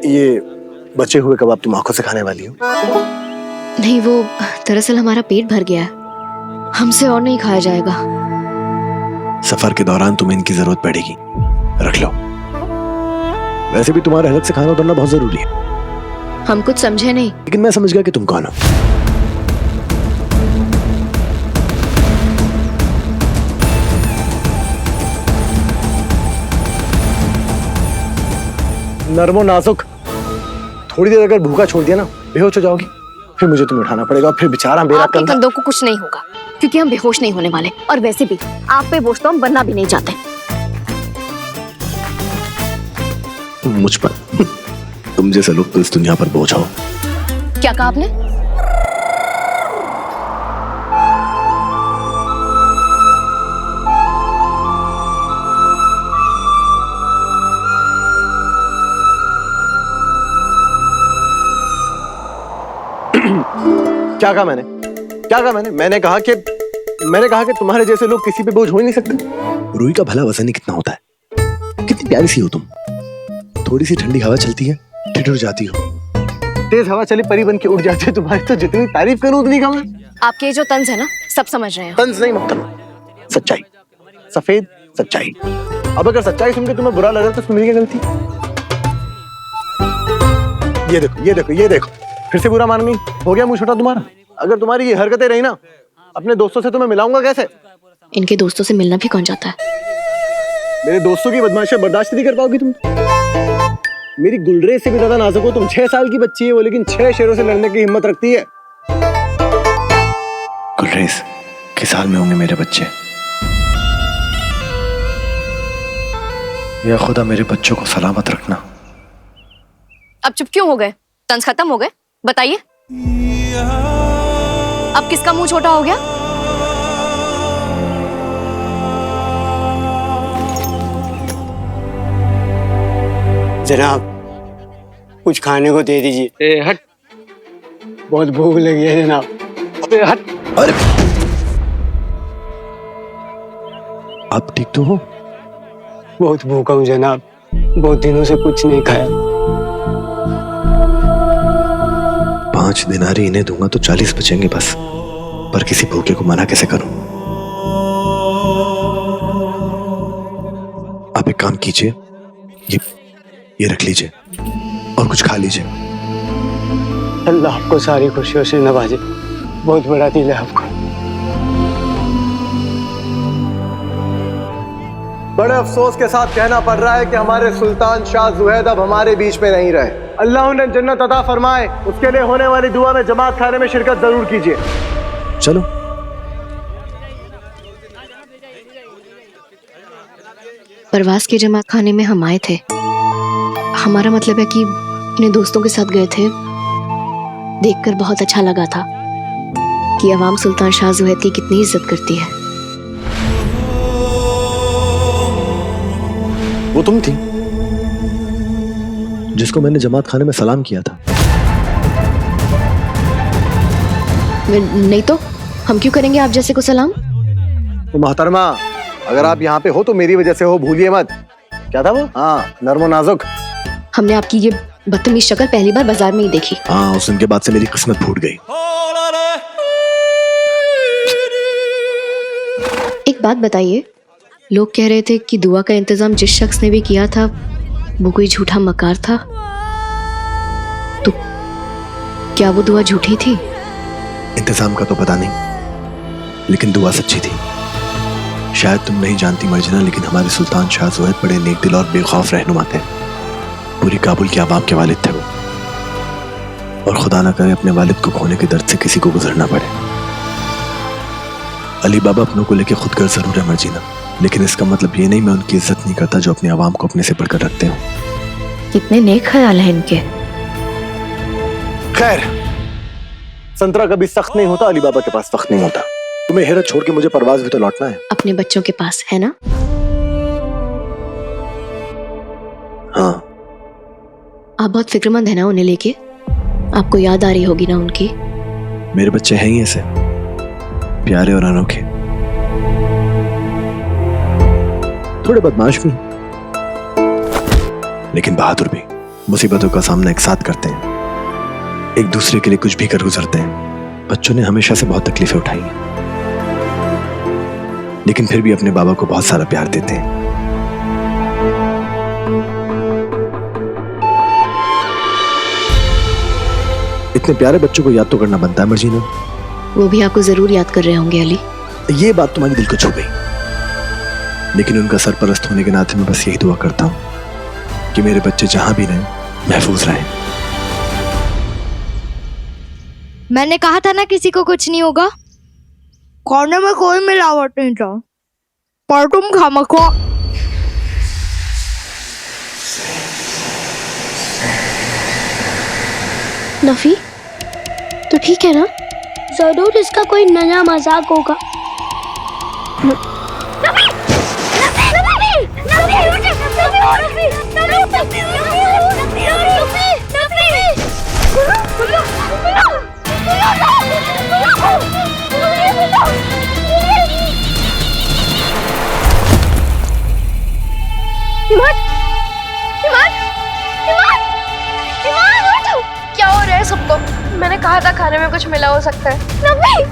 ये बचे हुए कबाब तुम आंखों से खाने वाली हो? नहीं, वो दरअसल हमारा पेट भर गया है, हमसे और नहीं खाया जाएगा। सफर के दौरान तुम्हें इनकी जरूरत पड़ेगी, रख लो। वैसे भी तुम्हारे हलक से खाना उतरना बहुत जरूरी है। हम कुछ समझे नहीं। लेकिन मैं समझ गया कि तुम कौन हो। नरमो नाजुक, थोड़ी देर अगर भूखा छोड़ दिया ना, बेहोश हो जाओगी, फिर मुझे तुम्हें उठाना पड़ेगा, फिर बेचारा मेरा आपके कंधों को कुछ नहीं होगा, क्योंकि हम बेहोश नहीं होने वाले। और वैसे भी आप पे बोझ तो हम बनना भी नहीं चाहते। मुझ पर तुम जैसे लोग तो इस दुनिया पर बोझ हो। क्या कहा आपने? क्या कहा मैंने? क्या कहा मैंने? मैंने कहा कि तुम्हारे जैसे लोग किसी पे बोझ हो ही नहीं सकते। रूही का भला वजन ही कितना होता है? कितनी प्यारी सी हो तुम। थोड़ी सी ठंडी हवा चलती है, ठिठुर जाती हो। तेज हवा चली परी बन के उड़ जाती है। तुम्हारी तो जितनी तारीफ करूं उतनी कम है। आपके जो तंज है ना, सब समझ रहे हैं। तंज नहीं मोहतरमा, सच्चाई, सफेद सच्चाई। अब अगर सच्चाई सुन के तुम्हें बुरा लग रहा है तो मेरी क्या गलती? ये देखो, ये देखो, ये देखो, फिर से बुरा माननी हो गया मुंह छोटा तुम्हारा। अगर तुम्हारी ये हरकतें रही ना, अपने दोस्तों से तुम्हें मिलाऊंगा कैसे? इनके दोस्तों से मिलना भी कौन चाहता है? मेरे दोस्तों की बदमाशी बर्दाश्त नहीं कर पाओगी तुम। मेरी गुलरेज से भी ज्यादा नाजुक हो तुम। 6 साल की बच्ची है वो, लेकिन 6 शेरों से लड़ने की हिम्मत रखती है। गुलरेज, किस हाल में होंगे मेरे बच्चे? या खुदा मेरे बच्चों को सलामत रखना। अब चुप क्यों हो गए? तंज खत्म हो गए? बताइए, अब किसका मुंह छोटा हो गया? जनाब, कुछ खाने को दे दीजिए। हट, बहुत भूख लगी है जनाब। अबे हट। अरे आप ठीक तो हो? बहुत भूखा हूँ जनाब, बहुत दिनों से कुछ नहीं खाया। 5 दिनारी इन्हें दूंगा तो 40 बचेंगे बस। पर किसी भूखे को मना कैसे करूं? आप एक काम कीजिए, ये रख लीजिए और कुछ खा लीजिए। अल्लाह आपको सारी खुशियों से नवाजे। बहुत बड़ा दिल है आपका। बड़े अफसोस के साथ कहना पड़ रहा है कि हमारे सुल्तान शाह जुहैद अब हमारे बीच में नहीं रहे। अल्लाह उन्हें जन्नत अता फरमाए। उसके लिए होने वाली दुआ में जमात खाने में शिरकत जरूर कीजिए। चलो। परवास के जमात खाने में हम आए थे। हमारा मतलब है कि अपने दोस्तों के साथ गए थे। देखकर बहुत अच्छा लगा था कि अवाम सुल्तान शाह जुहैद की कितनी इज्जत करती है। वो तुम थी जिसको मैंने जमात खाने में सलाम किया था? नहीं तो हम क्यों करेंगे आप जैसे को सलाम? तो मोहतरमा, अगर आप यहाँ पे हो तो मेरी वजह से हो, भूलिए मत। क्या था वो? हाँ, नरमो नाजुक। हमने आपकी ये बदतमीज शक्ल पहली बार बाजार में ही देखी। हाँ, उस दिन के बाद से मेरी किस्मत फूट गई। एक बात बताइए, लोग कह रहे थे कि दुआ का इंतजाम जिस शख्स ने भी किया था वो कोई झूठा मकार था। तो क्या वो दुआ झूठी थी? इंतजाम का तो पता नहीं, लेकिन दुआ सच्ची थी। शायद तुम नहीं जानती मर्जना, लेकिन हमारे सुल्तान शाह जुहैद बड़े नेक दिल और बेखौफ रहनुमा थे। पूरी काबुल के आवाम के वालिद थे वो। और खुदा ना करे अपने वालिद को खोने के दर्द से किसी को गुजरना पड़े। अली बाबा अपनों को लेके खुदगर्ज जरूर है मर्जीना, लेकिन इसका मतलब ये नहीं मैं उनकी इज्जत नहीं करता जो अपने आवाम को अपने से बढ़कर रखते हो। कितने नेक ख्याल हैं इनके। खैर, संतरा कभी सख्त नहीं होता, अली बाबा के पास सख्त नहीं होता। तुम्हें हेरत छोड़ के मुझे परवाज भी तो लौटना है। अपने बच्चों के पास है ना? हाँ। आप बहुत फिक्रमंद है ना उन्हें लेके? आपको याद आ रही होगी ना उनकी? मेरे बच्चे हैं ही ऐसे, प्यारे और अनोखे। थोड़े बदमाश भी, लेकिन बहादुर भी। मुसीबतों का सामना एक साथ करते हैं, एक दूसरे के लिए कुछ भी कर गुजरते हैं। बच्चों ने हमेशा से बहुत तकलीफें उठाई हैं, लेकिन फिर भी अपने बाबा को बहुत सारा प्यार देते हैं। इतने प्यारे बच्चों को याद तो करना बनता है मर्जीना। वो भी आपको जरूर याद कर रहे होंगे अली। ये बात तुम्हारे दिल को छू गई, लेकिन उनका सरपरस्त होने के नाते मैं बस यही दुआ करता हूं कि मेरे बच्चे जहां भी रहें महफूज रहें। मैंने कहा था ना किसी को कुछ नहीं होगा। खाने में कोई मिलावट नहीं था, पर तुम खामखा। नफी, तो ठीक है ना? जरूर इसका कोई नया मजाक होगा। क्या हो रहा है सबको? मैंने कहा था खाने में कुछ मिला हो सकता है। नबी!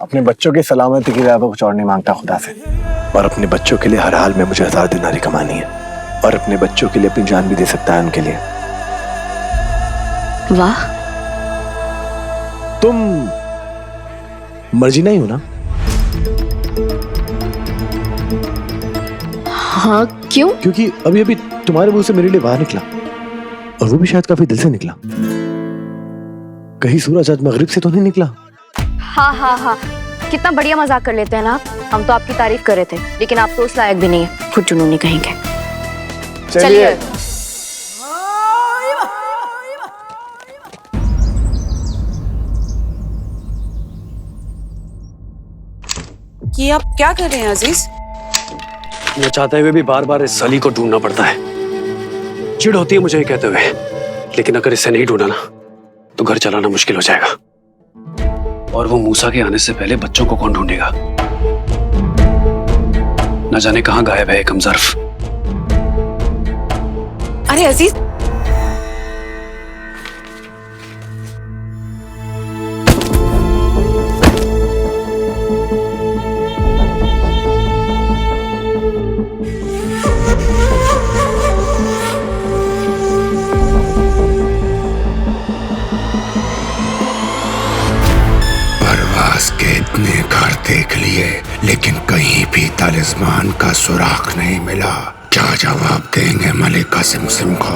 अपने बच्चों की सलामती के लिए अब कुछ और नहीं मांगता खुदा से, और अपने बच्चों के लिए हर हाल में मुझे 1000 दिनारी कमानी है, और अपने बच्चों के लिए अपनी जान भी दे सकता है उनके लिए। वाह, तुम मर्जीना ही हो ना? हाँ, क्यों? क्योंकि अभी अभी तुम्हारे मुंह से मेरे लिए बाहर निकला, और वो भी शायद काफी दिल से निकला। कहीं सूरज आज मगरिब से तो नहीं निकला? हाँ, कितना बढ़िया मजाक कर लेते हैं ना आप। हम तो आपकी तारीफ कर रहे थे, लेकिन आप तो उस लायक भी नहीं है, खुद जुनूनी कहेंगे। चलिए। ये आप क्या कर रहे हैं अजीज? ये चाहते हुए भी बार बार इस सली को ढूंढना पड़ता है। चिढ़ होती है मुझे ये कहते हुए, लेकिन अगर इसे नहीं ढूंढा ना तो घर चलाना मुश्किल हो जाएगा। और वो मूसा के आने से पहले बच्चों को कौन ढूंढेगा? न जाने कहां गायब है कमजर्फ। अरे अजीज, के इतने घर देख लिए, लेकिन कहीं भी तालिस्मान का सुराग नहीं मिला। क्या जवाब देंगे मलिका सिमसिम को?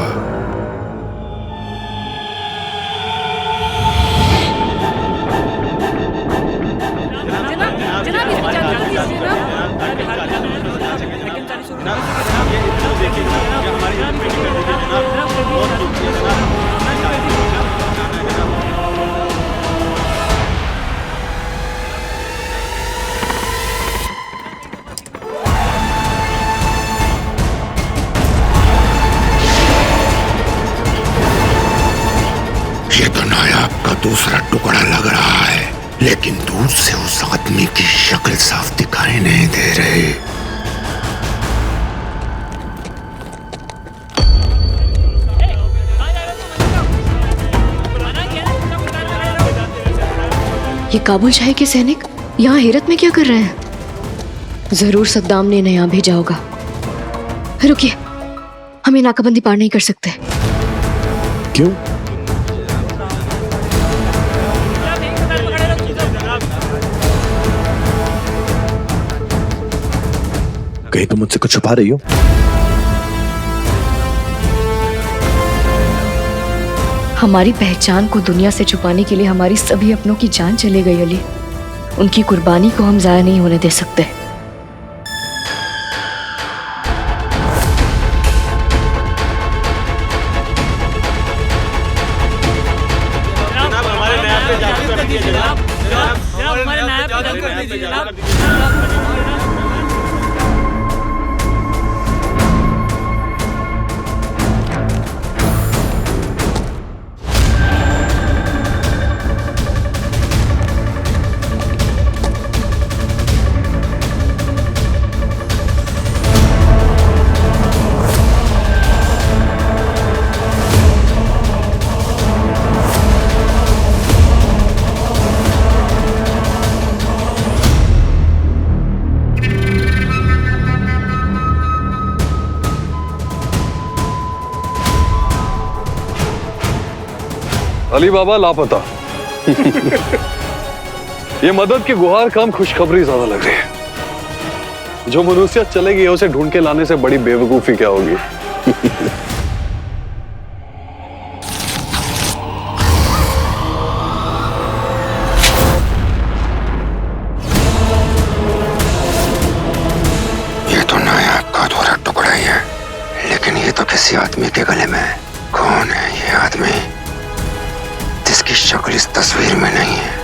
ये तो नायाब का दूसरा टुकड़ा लग रहा है, लेकिन दूर से उस आदमी की शक्ल साफ दिखाई नहीं दे रही। ये काबुल शाही के सैनिक यहाँ हेरत में क्या कर रहे हैं? जरूर सद्दाम ने इन्हें यहाँ भेजा होगा। रुकिए, हम ये नाकाबंदी पार नहीं कर सकते। क्यों? कहीं तुम मुझसे कुछ छुपा रही हो? हमारी पहचान को दुनिया से छुपाने के लिए हमारी सभी अपनों की जान चली गई अली। उनकी कुर्बानी को हम जाया नहीं होने दे सकते। अली बाबा लापता। ये मदद की गुहार कम खुशखबरी ज्यादा लग रही है। जो मनुष्य चलेगी उसे ढूंढ के लाने से बड़ी बेवकूफी क्या होगी। ये तो नायाब का अधूरा टुकड़ा ही है, लेकिन ये तो किसी आदमी के गले में है। कौन है ये आदमी जिसकी शक्ल इस तस्वीर में नहीं है?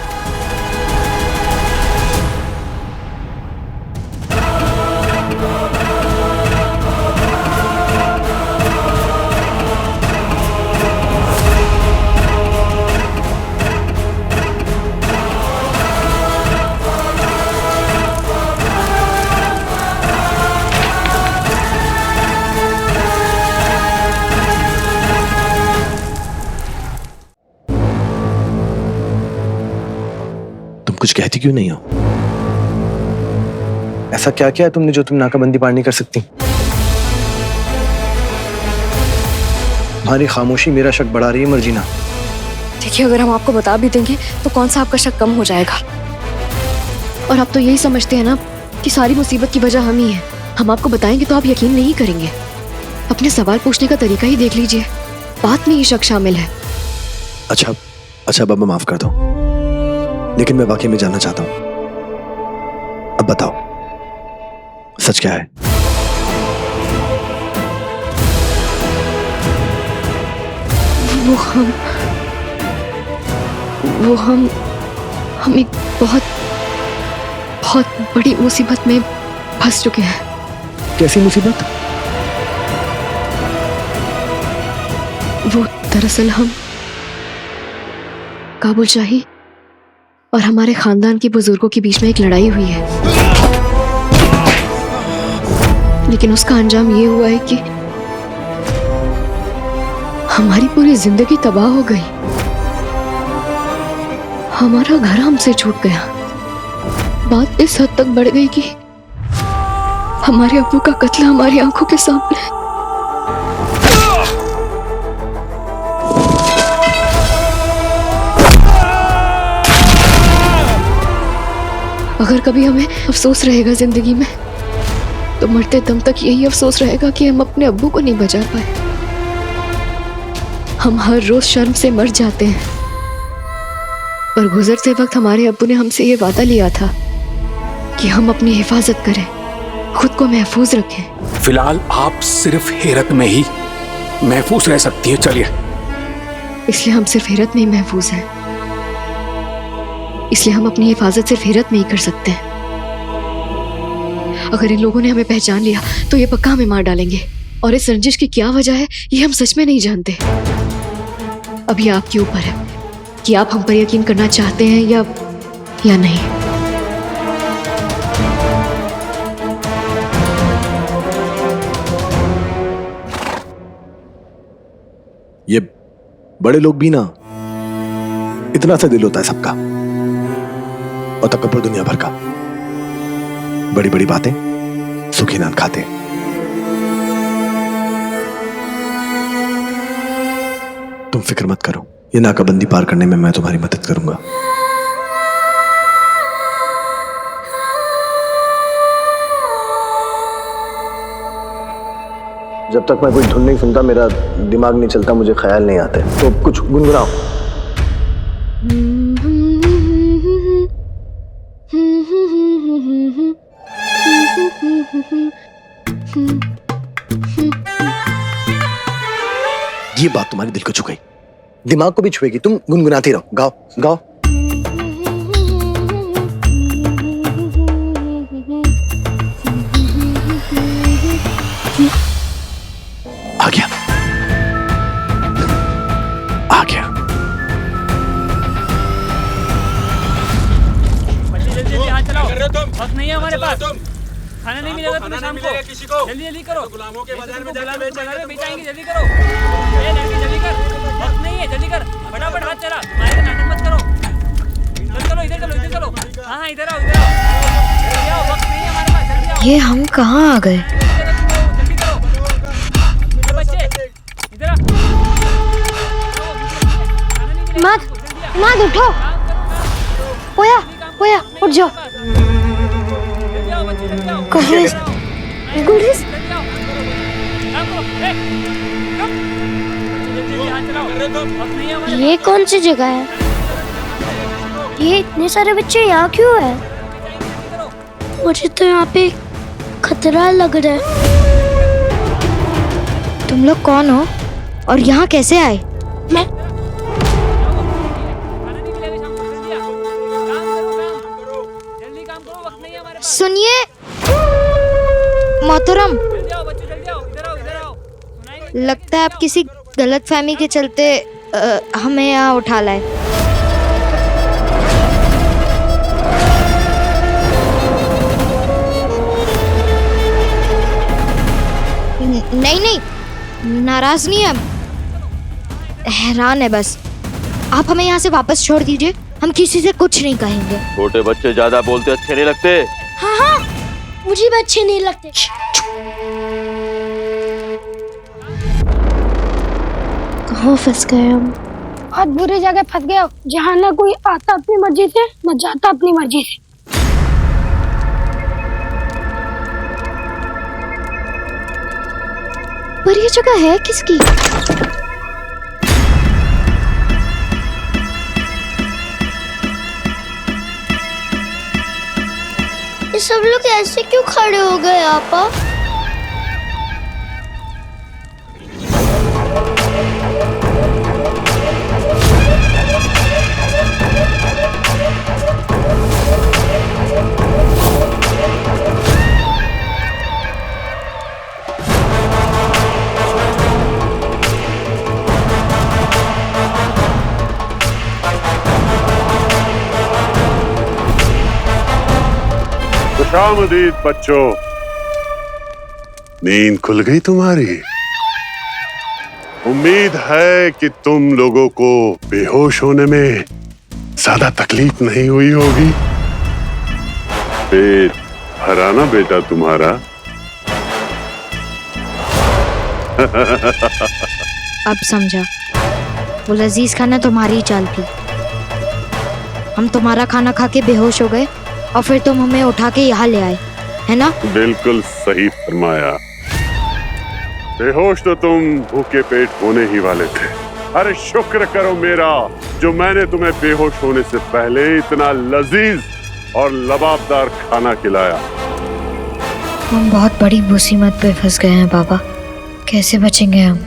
कुछ कहती क्यों नहीं हो? ऐसा क्या किया तुमने जो तुम नाकाबंदी पार नहीं कर सकती? तुम्हारी खामोशी मेरा शक बढ़ा रही है मर्जीना। देखिए, अगर हम आपको बता भी देंगे तो कौन सा आपका शक कम हो जाएगा। और आप तो यही समझते हैं ना कि सारी मुसीबत की वजह हम ही है। हम आपको बताएंगे तो आप यकीन नहीं करेंगे। अपने सवाल पूछने का तरीका ही देख लीजिए, बात में ही शक शामिल है। अच्छा बाबा, माफ कर दो, लेकिन मैं वाकई में जानना चाहता हूं। अब बताओ, सच क्या है? हम एक बहुत बड़ी मुसीबत में फंस चुके हैं। कैसी मुसीबत? वो दरअसल हम काबुल शाही और हमारे खानदान के बुजुर्गों के बीच में एक लड़ाई हुई है, लेकिन उसका अंजाम ये हुआ है कि हमारी पूरी जिंदगी तबाह हो गई। हमारा घर हमसे छूट गया। बात इस हद तक बढ़ गई कि हमारे अब्बू का कत्ल हमारी आंखों के सामने। अगर कभी हमें अफसोस रहेगा जिंदगी में, तो मरते दम तक यही अफसोस रहेगा कि हम अपने अब्बू को नहीं बचा पाए। हम हर रोज शर्म से मर जाते हैं, पर गुजरते वक्त हमारे अब्बू ने हमसे ये वादा लिया था कि हम अपनी हिफाजत करें, खुद को महफूज रखें। फिलहाल आप सिर्फ हेरत में ही महफूज रह सकती है। चलिए। इसलिए हम सिर्फ हेरत में ही महफूज हैं। इसलिए हम अपनी हिफाजत सिर्फ हेरत में ही कर सकते हैं। अगर इन लोगों ने हमें पहचान लिया तो ये पक्का हमें मार डालेंगे, और इस रंजिश की क्या वजह है ये हम सच में नहीं जानते। अब ये आपके ऊपर है कि आप हम पर यकीन करना चाहते हैं या नहीं। ये बड़े लोग भी ना, इतना सा दिल होता है सबका, और तकब्बुर दुनिया भर का। बड़ी बड़ी बातें सुखी नान खाते। तुम फिक्र मत करो, ये नाकाबंदी पार करने में मैं तुम्हारी मदद करूंगा। जब तक मैं कोई धुन नहीं सुनता मेरा दिमाग नहीं चलता, मुझे ख्याल नहीं आते। तो कुछ गुनगुनाओ। ये बात तुम्हारे दिल को छू गई, दिमाग को भी छुएगी। तुम गुनगुनाती रहो, गाओ गाओ। जल्दी जल्दी करो, गुलामों के बाजार में जाकर बेचाएंगे, जल्दी करो। ए लड़की जल्दी कर, वक्त नहीं है, जल्दी कर, फटाफट हाथ चला, मारे नाटक मत करो। चलो इधर चलो, इधर चलो। हाँ इधर आओ, इधर आओ, जल्दी आओ, वक्त नहीं है हमारे पास, जल्दी आओ। ये हम कहाँ आ गए? जल्दी करो बच्चे, इधर आओ। मत मत उठो, पोया पोया उठ जाओ। गुररेज गुररेज ये कौन सी जगह है? ये इतने सारे बच्चे यहाँ क्यों है? मुझे तो यहाँ पे खतरा लग रहा है। तुम लोग कौन हो और यहाँ कैसे आए? मैं सुनिए मोहतरम, लगता है आप किसी गलतफहमी के चलते हमें यहाँ उठा लाए। नहीं नहीं, नाराज नहीं है, हैरान है बस। आप हमें यहाँ से वापस छोड़ दीजिए, हम किसी से कुछ नहीं कहेंगे। छोटे बच्चे ज्यादा बोलते अच्छे नहीं लगते। हाँ हाँ, मुझे भी अच्छे नहीं लगते। कहाँ फंस गए हम? बहुत बुरी जगह फंस गए हो, जहाँ ना कोई आता अपनी मर्जी से, न जाता अपनी मर्जी से। पर ये जगह है किसकी? ये सब लोग ऐसे क्यों खड़े हो गए आपा? खुशामदीद बच्चों, नींद खुल गई तुम्हारी। उम्मीद है कि तुम लोगों को बेहोश होने में ज्यादा तकलीफ नहीं हुई होगी। पेट भरा ना बेटा तुम्हारा? अब समझा, वो लजीज खाना तुम्हारी ही चाल थी। हम तुम्हारा खाना खा के बेहोश हो गए और फिर तुम हमें उठा के यहाँ ले आए, है ना? बिल्कुल सही फरमाया। बेहोश तो तुम भूखे पेट होने ही वाले थे। अरे शुक्र करो मेरा, जो मैंने तुम्हें बेहोश होने से पहले इतना लजीज और लबाबदार खाना खिलाया। हम बहुत बड़ी मुसीबत पे फंस गए हैं बाबा, कैसे बचेंगे हम?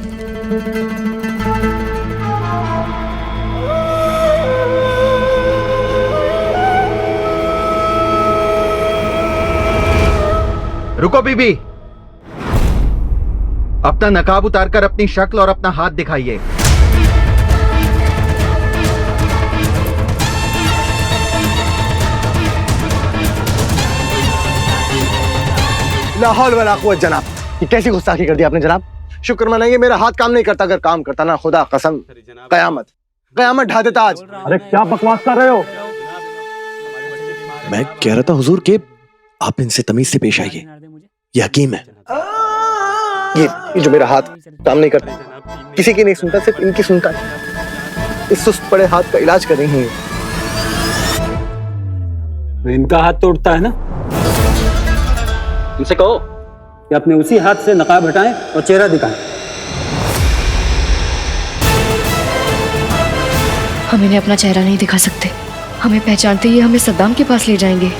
रुको बीबी, अपना नकाब उतारकर अपनी शक्ल और अपना हाथ दिखाइए। लाहौल वला कुव्वत जनाब, ये कैसी गुस्ताखी कर दी आपने जनाब? शुक्र मनाइए मेरा हाथ काम नहीं करता, अगर काम करता ना खुदा कसम कयामत कयामत ढा देता आज। अरे क्या बकवास कर रहे हो? मैं कह रहा था हुजूर के आप इनसे तमीज से पेश आइए, ये हकीम है। ये जो मेरा हाथ काम नहीं करता, किसी की नहीं सुनता, सिर्फ इनकी सुनता है। इस सुस्त पड़े हाथ का इलाज कर रही हैं। इनका हाथ तोड़ता है ना, उनसे कहो कि अपने उसी हाथ से नकाब हटाएं और चेहरा दिखाएं। हम इन्हें अपना चेहरा नहीं दिखा सकते, हमें पहचानते ही हमें सद्दाम के पास ले जाएंगे।